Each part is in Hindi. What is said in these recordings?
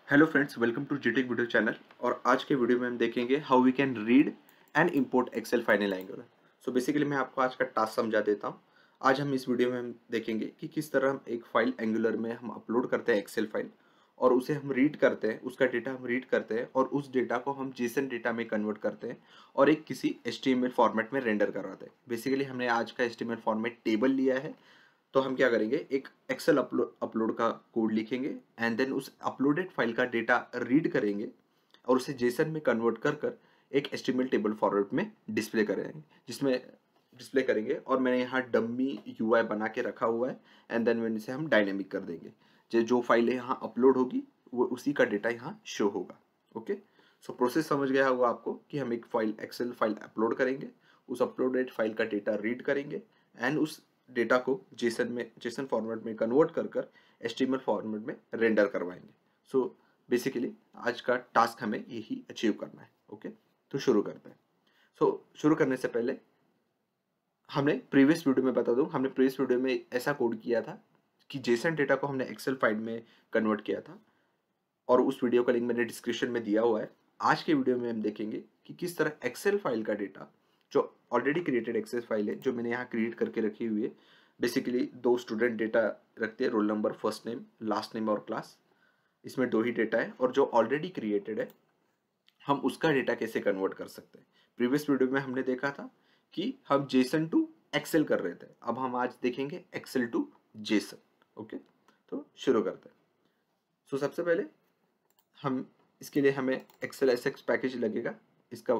हेलो फ्रेंड्स, वेलकम टू जीटेक वीडियो चैनल। और आज के वीडियो में हम देखेंगे how we can read and import Excel file in Angular. So basically मैं आपको आज का टास्क समझा देता हूँ। आज हम इस वीडियो में हम देखेंगे कि किस तरह हम एक फाइल एंगुलर में हम अपलोड करते हैं एक्सेल फाइल, और उसे हम रीड करते हैं, उसका डेटा हम रीड करते हैं और उस डेटा को हम जेसन डेटा में कन्वर्ट करते हैं और एक किसी HTML फॉर्मेट में रेंडर करवाते हैं। बेसिकली हमने आज का HTML फॉर्मेट टेबल लिया है, तो हम क्या करेंगे, एक एक्सेल अपलोड का कोड लिखेंगे एंड देन उस अपलोडेड फाइल का डेटा रीड करेंगे और उसे जेसन में कन्वर्ट कर कर एक HTML टेबल फॉर्मेट में डिस्प्ले करेंगे, जिसमें डिस्प्ले करेंगे। और मैंने यहाँ डम्मी UI बना के रखा हुआ है एंड देन मैंने इसे हम डायनेमिक कर देंगे। जो फाइल यहाँ अपलोड होगी वो उसी का डेटा यहाँ शो होगा। ओके, सो प्रोसेस समझ गया होगा आपको कि हम एक फाइल एक्सेल फाइल अपलोड करेंगे, उस अपलोडेड फाइल का डेटा रीड करेंगे एंड उस डेटा को जेसन फॉर्मेट में कन्वर्ट कर कर HTML फॉर्मेट में रेंडर करवाएंगे। सो बेसिकली आज का टास्क हमें यही अचीव करना है। ओके, तो शुरू करते हैं। शुरू करने से पहले हमने प्रीवियस वीडियो में बता दूं, हमने प्रीवियस वीडियो में ऐसा कोड किया था कि जेसन डेटा को हमने एक्सेल फाइल में कन्वर्ट किया था और उस वीडियो का लिंक मैंने डिस्क्रिप्शन में दिया हुआ है। आज के वीडियो में हम देखेंगे कि किस तरह एक्सेल फाइल का डेटा, जो ऑलरेडी क्रिएटेड एक्सेल फाइल है, जो मैंने यहाँ क्रिएट करके रखी हुई है। बेसिकली 2 स्टूडेंट डेटा रखते हैं, roll number, first name, last name और क्लास। इसमें 2 ही डेटा है और जो ऑलरेडी क्रिएटेड है हम उसका डेटा कैसे कन्वर्ट कर सकते हैं। प्रीवियस वीडियो में हमने देखा था कि हम जेसन टू एक्सेल कर रहे थे, अब हम आज देखेंगे एक्सेल टू जेसन। ओके, तो शुरू करते हैं। सबसे पहले हम इसके लिए हमें एक्सेल SX पैकेज लगेगा। इसका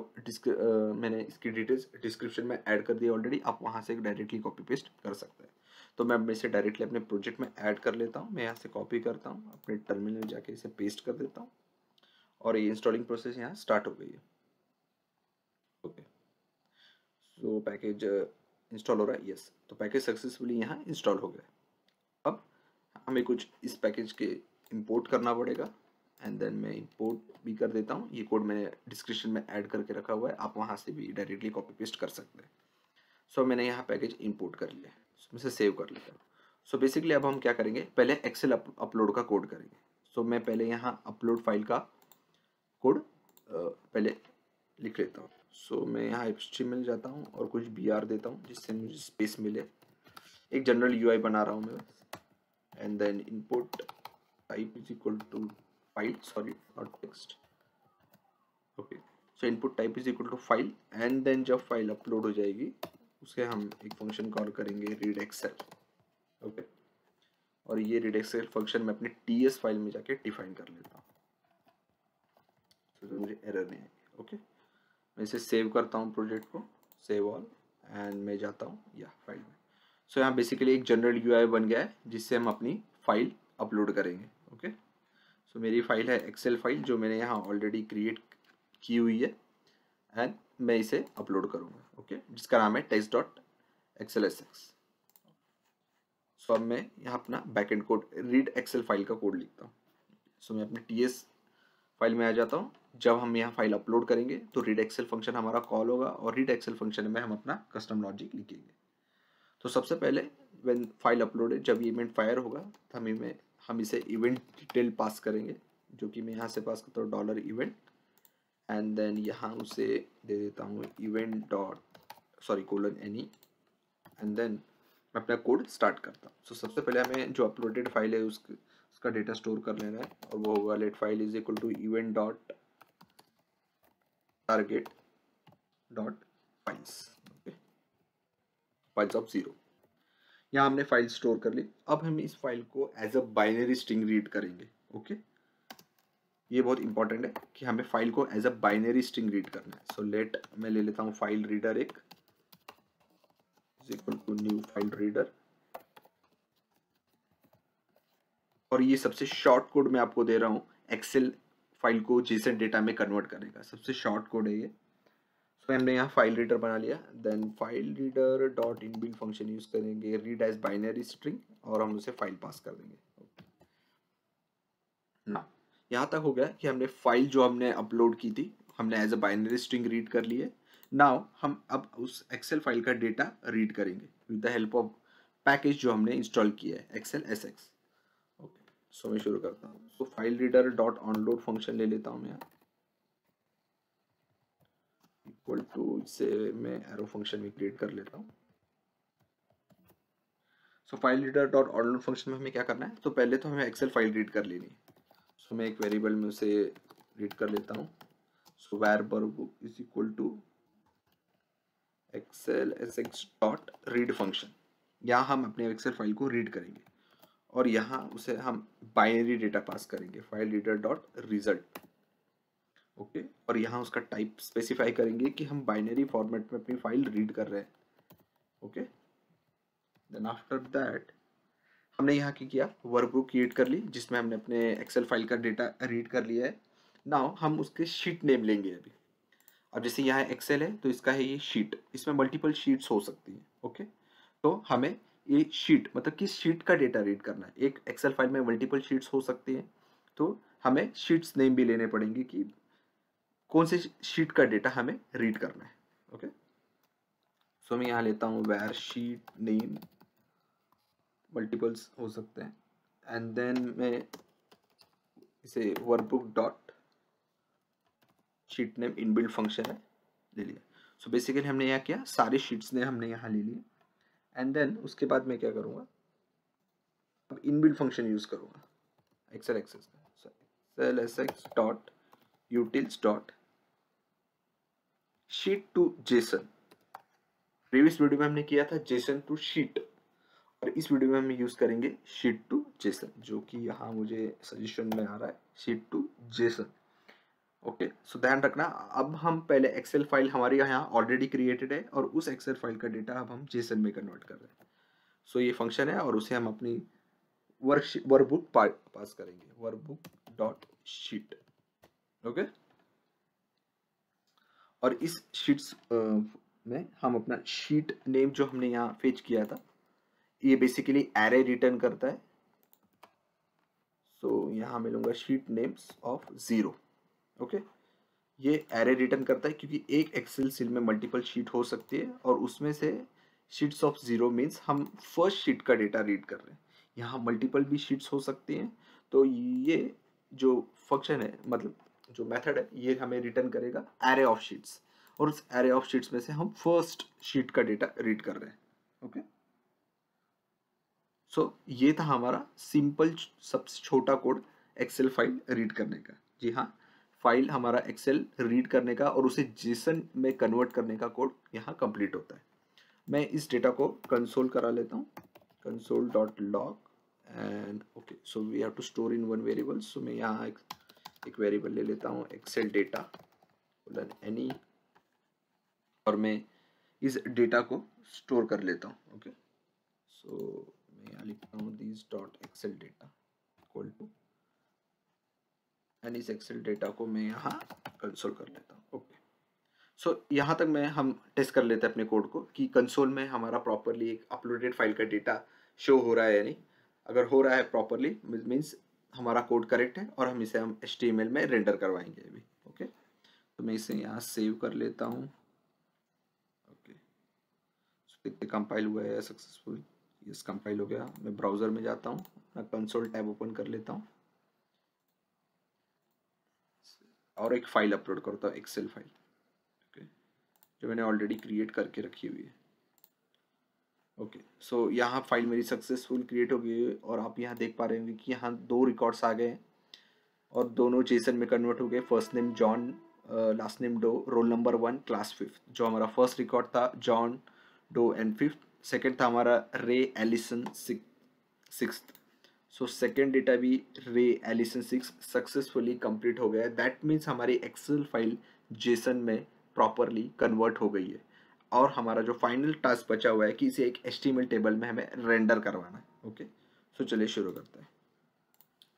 मैंने इसकी डिटेल्स डिस्क्रिप्शन में ऐड कर दी ऑलरेडी, आप वहाँ से डायरेक्टली कॉपी पेस्ट कर सकते हैं। तो मैं इसे डायरेक्टली अपने प्रोजेक्ट में ऐड कर लेता हूँ। मैं यहाँ से कॉपी करता हूँ, अपने टर्मिनल में जाके इसे पेस्ट कर देता हूँ और ये इंस्टॉलिंग प्रोसेस यहाँ स्टार्ट हो गई है। ओके, सो पैकेज इंस्टॉल हो रहा है। यस, तो पैकेज सक्सेसफुली यहाँ इंस्टॉल हो गया। अब हमें कुछ इस पैकेज के इंपोर्ट करना पड़ेगा एंड देन मैं इंपोर्ट भी कर देता हूँ। ये कोड मैंने डिस्क्रिप्शन में ऐड करके रखा हुआ है, आप वहाँ से भी डायरेक्टली कॉपी पेस्ट कर सकते हैं। मैंने यहाँ पैकेज इंपोर्ट कर लिया है, मैं इसे सेव कर लेता हूँ। बेसिकली अब हम क्या करेंगे, पहले एक्सेल अपलोड का कोड करेंगे। मैं पहले यहाँ अपलोड फाइल का कोड पहले लिख लेता हूँ। मैं यहाँ HTML जाता हूँ और कुछ BR देता हूँ जिससे मुझे स्पेस मिले। एक जनरल UI बना रहा हूँ मैं, and then input type is equal to file, sorry not text. Okay, so input type is equal to file and then जब फाइल अपलोड हो जाएगी उसके हम एक फंक्शन कॉल करेंगे रीड एक्सेल। ओके, और ये रीड एक्सेल फंक्शन मैं अपने TS फाइल में जाके डिफाइन कर लेता हूँ, तो मुझे एरर नहीं आएगी। ओके, मैं इसे सेव करता हूँ प्रोजेक्ट को, सेव ऑल, एंड मैं जाता हूँ या फाइल में। यहाँ बेसिकली एक जनरल UI बन गया है जिससे हम अपनी फाइल अपलोड करेंगे। ओके, मेरी फाइल है एक्सेल फाइल जो मैंने यहाँ ऑलरेडी क्रिएट की हुई है एंड मैं इसे अपलोड करूँगा। ओके, जिसका नाम है text.xlsx। अब मैं यहाँ अपना backend code read excel file का कोड लिखता हूँ। मैं अपने TS फाइल में आ जाता हूँ। जब हम यहाँ फाइल अपलोड करेंगे तो रीड एक्सेल फंक्शन हमारा कॉल होगा और रीड एक्सेल फंक्शन में हम अपना कस्टम लॉजिक लिखेंगे। तो सबसे पहले व्हेन फाइल अपलोडेड, जब ये इवेंट फायर होगा तो हम इसे इवेंट डिटेल पास करेंगे, जो कि मैं यहाँ से पास करता हूँ $event एंड देन यहाँ उसे दे देता हूँ $any एंड देन मैं अपना कोड स्टार्ट करता हूँ। सबसे पहले हमें जो अपलोडेड फाइल है उसका डेटा स्टोर कर लेना है और वो होगा let file is equal to event dot target dot files. Okay, files of 0। यहाँ हमने फाइल स्टोर कर ली। अब हम इस फाइल को as a binary string read करेंगे। ओके, ये बहुत इंपॉर्टेंट है कि हमें फाइल को as a binary string read करना है। लेट मैं ले लेता हूँ फाइल रीडर एक is equal to new file reader, और ये सबसे शॉर्ट कोड मैं आपको दे रहा हूँ एक्सेल फाइल को जेसन डेटा में कन्वर्ट करने का, सबसे शॉर्ट कोड है ये। हमने यहाँ फाइल रीडर बना लिया, then file reader dot inbuilt function use करेंगे रीड एज बाइनरी स्ट्रिंग और हम उसे फाइल पास कर देंगे। ना, यहाँ तक हो गया कि हमने फाइल जो हमने अपलोड की थी हमने as a binary string read कर ली है। नाउ हम अब उस एक्सेल फाइल का डेटा रीड करेंगे with the help of package जो हमने इंस्टॉल किया है एक्सेल SX। ओके, सो मैं शुरू करता हूँ। तो file reader dot onload function ले लेता हूँ मैं यहाँ, इक्वल टू से मैं एरो फंक्शन भी क्रिएट कर लेता हूँ। So file reader dot onload function में हमें क्या करना है, तो पहले तो हमें एक्सेल फाइल रीड कर लेनी है। सो मैं एक वेरिएबल में उसे रीड कर लेता हूँ। So var workbook is equal to excel SX dot read function, यहाँ हम अपने एक्सेल फाइल को रीड करेंगे और यहाँ उसे हम बाइनरी डेटा पास करेंगे, file reader dot result. Okay, और यहाँ उसका टाइप स्पेसिफाई करेंगे कि हम बाइनरी फॉर्मेट में अपनी फाइल रीड कर रहे हैं। ओके, देन आफ्टर दैट हमने यहाँ क्या किया, वर्कबुक क्रिएट कर ली जिसमें हमने अपने एक्सेल फाइल का डेटा रीड कर लिया है। नाउ हम उसके शीट नेम लेंगे अभी। अब जैसे यहाँ एक्सेल है तो इसका है ये शीट, इसमें मल्टीपल शीट्स हो सकती हैं। ओके, तो हमें ये शीट मतलब किस शीट का डेटा रीड करना है। एक एक्सेल फाइल में मल्टीपल शीट्स हो सकती हैं, तो हमें शीट्स नेम भी लेने पड़ेंगे कि कौन से शीट का डेटा हमें रीड करना है। ओके, सो मैं यहाँ लेता हूँ वेयर शीट नेम, मल्टीपल्स हो सकते हैं, एंड देन मैं इसे workbook dot sheet name inbuilt function है ले लिया। सो बेसिकली हमने यहाँ किया, सारे शीट्स ने हमने यहाँ ले लिए, एंड देन उसके बाद मैं क्या करूँगा, अब इनबिल्ट फंक्शन यूज करूँगा एक्सेल एक्सेस का। Excel SX dot utils dot sheet to JSON. Previous video में हमने किया था जेसन टू शीट, और इस वीडियो में हम यूज करेंगे शीट टू जेसन, जो कि यहाँ मुझे सजेशन में आ रहा है शीट टू जेसन। ओके, सो ध्यान रखना, अब हम पहले एक्सेल फाइल हमारे यहाँ ऑलरेडी क्रिएटेड है और उस एक्सेल फाइल का डेटा अब हम जेसन में कन्वर्ट कर रहे हैं। सो ये फंक्शन है और उसे हम अपनी वर्कबुक पास करेंगे, वर्कबुक डॉट शीट। ओके, और इस शीट्स में हम अपना शीट नेम जो हमने यहाँ फेच किया था, ये बेसिकली एरे रिटर्न करता है। सो यहाँ मिलूंगा शीट नेम्स ऑफ 0। ओके, ये एरे रिटर्न करता है क्योंकि एक एक्सेल सील में मल्टीपल शीट हो सकती है और उसमें से शीट्स ऑफ 0 मीन्स हम फर्स्ट शीट का डेटा रीड कर रहे हैं। यहाँ मल्टीपल भी शीट्स हो सकती हैं, तो ये जो फंक्शन है मतलब जो मेथड है ये हमें रिटर्न करेगा एरे ऑफ शीट्स, और उस एरे ऑफ शीट्स में से हम फर्स्ट शीट का डेटा रीड कर रहे हैं। ओके, सो ये था हमारा सिंपल सबसे छोटा कोड एक्सेल फाइल रीड करने का। जी हाँ, फाइल हमारा एक्सेल रीड करने का और उसे जेसन में कन्वर्ट करने का कोड यहाँ कंप्लीट होता है। मैं इस डेटा को कंसोल करा लेता हूँ, console dot log, and okay, so we have to store in one variable. सो मैं यहाँ एक वेरिएबल ले लेता हूँ एक्सेल डेटा एनी, और मैं इस डेटा को स्टोर कर लेता हूँ। ओके, सो मैं यहाँ लिखता हूँ this dot excel data equal to, and इस एक्सेल डेटा को मैं यहाँ कंसोल कर लेता हूँ। ओके, सो यहाँ तक हम टेस्ट कर लेते हैं अपने कोड को कि कंसोल में हमारा प्रॉपरली एक अपलोडेड फाइल का डेटा शो हो रहा है या नहीं। अगर हो रहा है प्रॉपरली मीन्स हमारा कोड करेक्ट है और हम इसे HTML में रेंडर करवाएंगे अभी। ओके, तो मैं इसे यहाँ सेव कर लेता हूँ। ओके, देखते कंपाइल हुआ है सक्सेसफुल, यस कंपाइल हो गया। मैं ब्राउजर में जाता हूँ, मैं कंसोल टैब ओपन कर लेता हूँ और एक फाइल अपलोड करता हूँ, एक्सेल फाइल। ओके, जो मैंने ऑलरेडी क्रिएट करके रखी हुई है। ओके, सो यहाँ फाइल मेरी सक्सेसफुल क्रिएट हो गई है और आप यहाँ देख पा रहे होंगे कि यहाँ 2 रिकॉर्ड्स आ गए और दोनों जेसन में कन्वर्ट हो गए। First name John, last name Doe, roll number 1, class 5th। जो हमारा फर्स्ट रिकॉर्ड था John Doe and 5th, second था हमारा रे Allison 6th। So second data भी रे एलिसन 6 सक्सेसफुली कंप्लीट हो गया है। दैट मीन्स हमारी एक्सेल फाइल जेसन में प्रॉपरली कन्वर्ट हो गई है और हमारा जो फाइनल टास्क बचा हुआ है कि इसे एक HTML टेबल में हमें रेंडर करवाना है। ओके, सो चलिए शुरू करते हैं।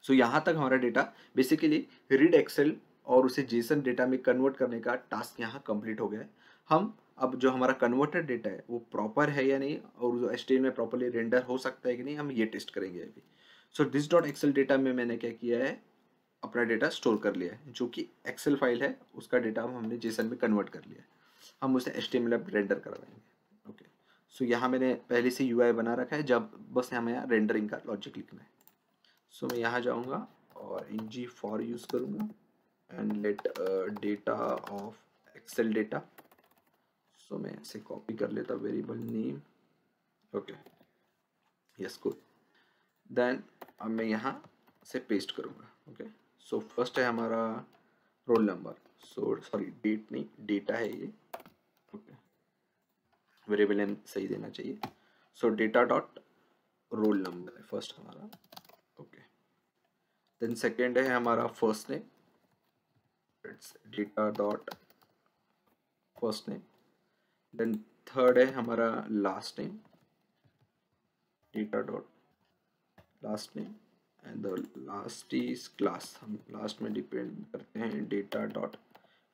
सो यहाँ तक हमारा डेटा बेसिकली रीड एक्सेल और उसे जेसन डेटा में कन्वर्ट करने का टास्क यहाँ कंप्लीट हो गया है। हम अब जो हमारा कन्वर्टेड डेटा है वो प्रॉपर है या नहीं और जो HTML में प्रॉपरली रेंडर हो सकता है कि नहीं, हम ये टेस्ट करेंगे अभी। So this dot excel data में मैंने क्या किया है, अपना डेटा स्टोर कर लिया है, जो कि एक्सेल फाइल है उसका डेटा हमने जेसन में कन्वर्ट कर लिया है। हम उसे HTML में रेंडर करवाएंगे। ओके, सो यहाँ मैंने पहले से UI बना रखा है, जब बस हमें यहाँ रेंडरिंग का लॉजिक लिखना है। सो मैं यहाँ जाऊँगा और ng फॉर यूज़ करूँगा and let data of Excel data. So मैं इसे कॉपी कर लेता variable name. Okay, yes, good. Then अब मैं यहाँ से पेस्ट करूँगा। ओके, सो फर्स्ट है हमारा roll number, so sorry date नहीं, डेटा है ये। ओके, वेरिएबल नेम सही देना चाहिए। So data dot roll number है फर्स्ट हमारा। ओके, देन सेकेंड है हमारा first name, it's data dot first name. Then third है हमारा last name, data dot last name and the last is class. हम लास्ट में डिपेंड करते हैं डेटा डॉट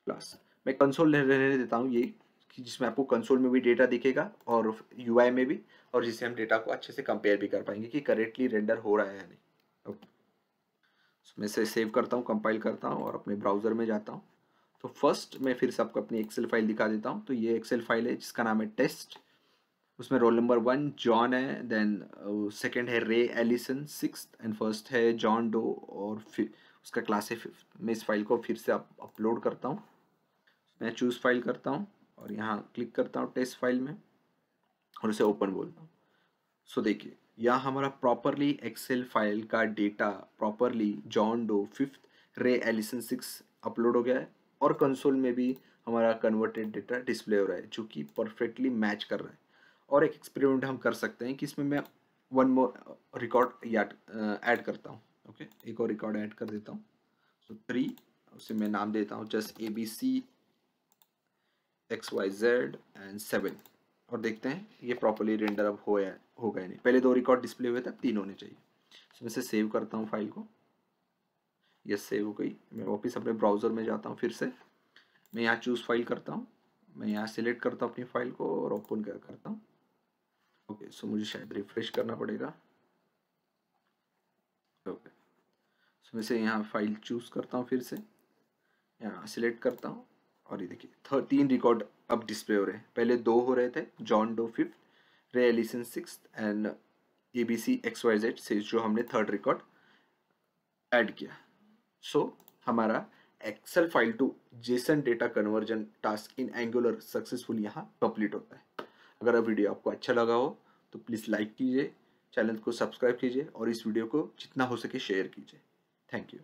क्लास। मैं कंसोल रहने देता हूँ ये कि जिसमें आपको कंसोल में भी डेटा दिखेगा और यूआई में भी, और जिससे हम डेटा को अच्छे से कंपेयर भी कर पाएंगे कि करेक्टली रेंडर हो रहा है या नहीं। ओके, मैं इसे सेव करता हूँ, कंपाइल करता हूँ और अपने ब्राउज़र में जाता हूँ। तो फर्स्ट मैं फिर से आपको अपनी एक्सेल फाइल दिखा देता हूँ। तो ये एक्सेल फाइल है जिसका नाम है टेस्ट। उसमें रोल नंबर 1 जॉन है, देन सेकंड है रे एलिसन 6th एंड फर्स्ट है जॉन डो, और फिर उसका क्लास है 5th। मैं इस फाइल को फिर से अपलोड करता हूँ। मैं चूज़ फाइल करता हूँ और यहाँ क्लिक करता हूँ टेस्ट फाइल में और उसे ओपन बोलता हूँ। सो देखिए यहाँ हमारा प्रॉपरली एक्सेल फाइल का data properly John Doe 5th रे एलिसन 6 अपलोड हो गया है और कंसोल में भी हमारा कन्वर्टेड डेटा डिस्प्ले हो रहा है जो कि परफेक्टली मैच कर रहा है। और एक एक्सपेरिमेंट हम कर सकते हैं कि इसमें मैं वन मोर रिकॉर्ड ऐड करता हूँ। ओके, एक और रिकॉर्ड ऐड कर देता हूँ। सो 3, उसे मैं नाम देता हूँ जस्ट ABC XYZ एंड 7, और देखते हैं ये प्रॉपरली रेंडर अब हो गए नहीं। पहले 2 रिकॉर्ड डिस्प्ले हुए थे, अब 3 होने चाहिए। तो मैं इसे सेव करता हूँ फाइल को। ये सेव हो गई। मैं वापस अपने ब्राउज़र में जाता हूँ फिर से। मैं यहाँ चूज़ फाइल करता हूँ, मैं यहाँ सिलेक्ट करता हूँ अपनी फाइल को और ओपन करता हूँ। ओके, सो मुझे शायद रिफ्रेश करना पड़ेगा। ओके, सो मैं इसे यहाँ फाइल चूज़ करता हूँ फिर से, यहाँ सिलेक्ट करता हूँ और ये देखिए 3 रिकॉर्ड अब डिस्प्ले हो रहे हैं। पहले 2 हो रहे थे, जॉन डो 5th रे Allison 6th and ABC XYZ से जो हमने 3rd रिकॉर्ड ऐड किया। सो हमारा excel file to JSON data conversion task in Angular successful यहाँ कंप्लीट होता है। अगर वीडियो आपको अच्छा लगा हो तो प्लीज़ लाइक कीजिए, चैनल को सब्सक्राइब कीजिए और इस वीडियो को जितना हो सके शेयर कीजिए। Thank you.